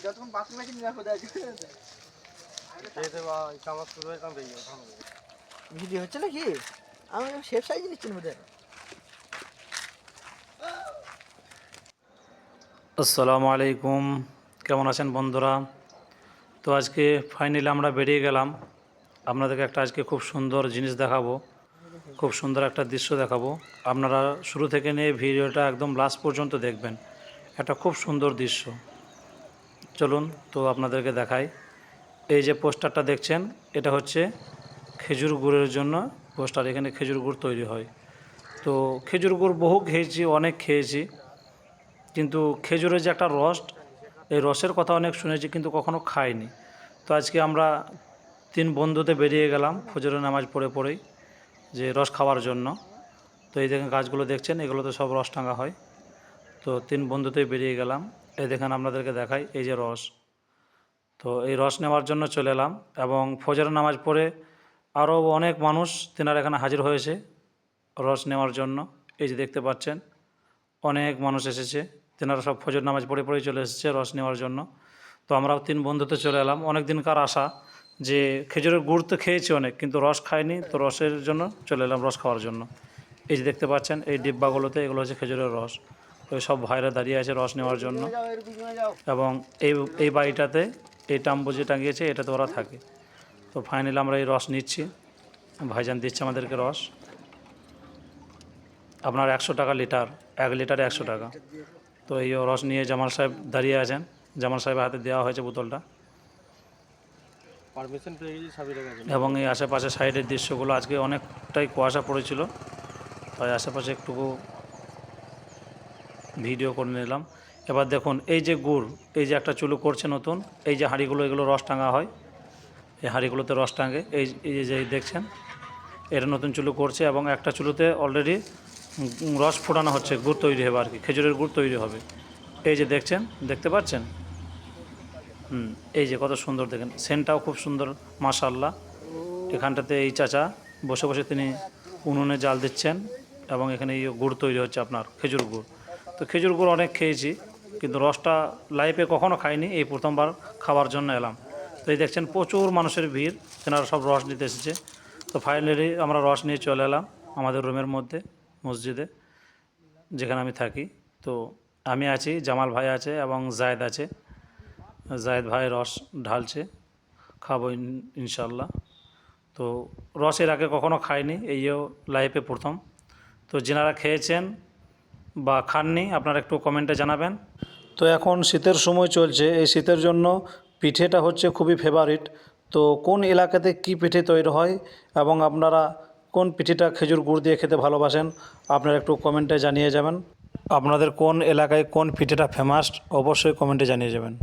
যতক্ষণ বাথরুমে কিনে রাখো দেখ ভিডিও হচ্ছে নাকি? আমি শেফ সাইজ নিচ্ছি বোধ। আসসালামু আলাইকুম, কেমন আছেন বন্ধুরা? তো আজকে ফাইনালি আমরা বেরিয়ে গেলাম। আপনাদেরকে একটা আজকে খুব সুন্দর জিনিস দেখাবো, খুব সুন্দর একটা দৃশ্য দেখাবো। আপনারা শুরু থেকে নিয়ে ভিডিওটা একদম লাস্ট পর্যন্ত দেখবেন। একটা খুব সুন্দর দৃশ্য। চলুন তো আপনাদেরকে দেখাই। এই যে পোস্টারটা দেখছেন, এটা হচ্ছে খেজুর গুড়ের জন্য পোস্টার। এখানে খেজুর গুড় তৈরি হয়। তো খেজুর গুড় বহু খেয়েছি, অনেক খেয়েছি, কিন্তু খেজুরের যে একটা রস, এই রসের কথা অনেক শুনেছি কিন্তু কখনো খাইনি। তো আজকে আমরা 3 বন্ধুতে বেরিয়ে গেলাম ফজরের নামাজ পড়েই যে রস খাওয়ার জন্য। তো এই দেখেন গাছগুলো দেখছেন, এগুলোতে সব রস টাঙা হয়। তো 3 বন্ধুতেই বেরিয়ে গেলাম। এই দেখেন আপনাদেরকে দেখাই, এই যে রস। তো এই রস নেওয়ার জন্য চলে এলাম এবং ফজরের নামাজ পড়ে আরও অনেক মানুষ তেনারা এখানে হাজির হয়েছে রস নেওয়ার জন্য। এই যে দেখতে পাচ্ছেন অনেক মানুষ এসেছে, তেনারা সব ফজর নামাজ পড়েই চলে এসেছে রস নেওয়ার জন্য। তো আমরাও 3 বন্ধুতে চলে এলাম। অনেক দিনকার আশা যে খেজুরের গুড় তো খেয়েছি অনেক, কিন্তু রস খাইনি, তো রসের জন্য চলে এলাম রস খাওয়ার জন্য। এই যে দেখতে পাচ্ছেন এই ডিব্বাগুলোতে এগুলো হচ্ছে খেজুরের রস। ওই সব ভাইরা দাঁড়িয়ে আছে রস নেওয়ার জন্য। এবং এই বাড়িটাতে এই টাম্বু যে টাঙিয়েছে এটাতে ওরা থাকে। তো ফাইনালি আমরা এই রস নিচ্ছি, ভাইজান দিচ্ছে আমাদেরকে রস। আপনার 100 টাকা লিটার, 1 লিটারে 100 টাকা। তো এই রস নিয়ে জামাল সাহেব দাঁড়িয়ে আছেন, জামাল সাহেবের হাতে দেওয়া হয়েছে বোতলটা। এবং এই আশেপাশে সাইডের দৃশ্যগুলো, আজকে অনেকটাই কুয়াশা পড়েছিল, তাই আশেপাশে একটুকু ভিডিও করে নিলাম। এবার দেখুন এই যে গুড়, এই যে একটা চুলো করছে নতুন, এই যে হাঁড়িগুলো, এগুলো রস টাঙা হয়, এই হাঁড়িগুলোতে রস টাঙে। এই যে দেখছেন এটা নতুন চুলো করছে এবং একটা চুলোতে অলরেডি রস ফোটানো হচ্ছে, গুড় তৈরি হবে আর কি, খেজুরের গুড় তৈরি হবে। এই যে দেখছেন, দেখতে পাচ্ছেন? এই যে কত সুন্দর দেখেন, সেন্টটাও খুব সুন্দর মাশাআল্লাহ। এখানটাতে এই চাচা বসে বসে তিনি উনুনে জাল দিচ্ছেন এবং এখানে এই গুড় তৈরি হচ্ছে আপনার খেজুর গুড়। তো খেজুর গুড় অনেক খেয়েছি, কিন্তু রসটা লাইফে কখনো খাইনি, এই প্রথমবার খাওয়ার জন্য এলাম। তো এই দেখছেন প্রচুর মানুষের ভিড়, তেনারা সব রস নিতে এসেছে। তো ফাইনালি আমরা রস নিয়ে চলে এলাম আমাদের রুমের মধ্যে, মসজিদে যেখানে আমি থাকি। তো আমি আছি, জামাল ভাই আছে এবং জায়েদ আছে। জায়েদ ভাই রস ঢালছে, খাবো ইনশাল্লাহ। তো রসের আগে কখনো খাইনি, এইও লাইফে প্রথম। তো যেনারা খেয়েছেন বা খাননি আপনারা একটু কমেন্টে জানাবেন। তো এখন শীতের সময় চলছে, এই শীতের জন্য পিঠেটা হচ্ছে খুবই ফেভারিট। তো কোন এলাকাতে কি পিঠে তৈরি হয় এবং আপনারা কোন পিঠেটা খেজুর গুড় দিয়ে খেতে ভালোবাসেন, আপনারা একটু কমেন্টে জানিয়ে যাবেন। আপনাদের কোন এলাকায় কোন পিঠেটা ফেমাস অবশ্যই কমেন্টে জানিয়ে যাবেন।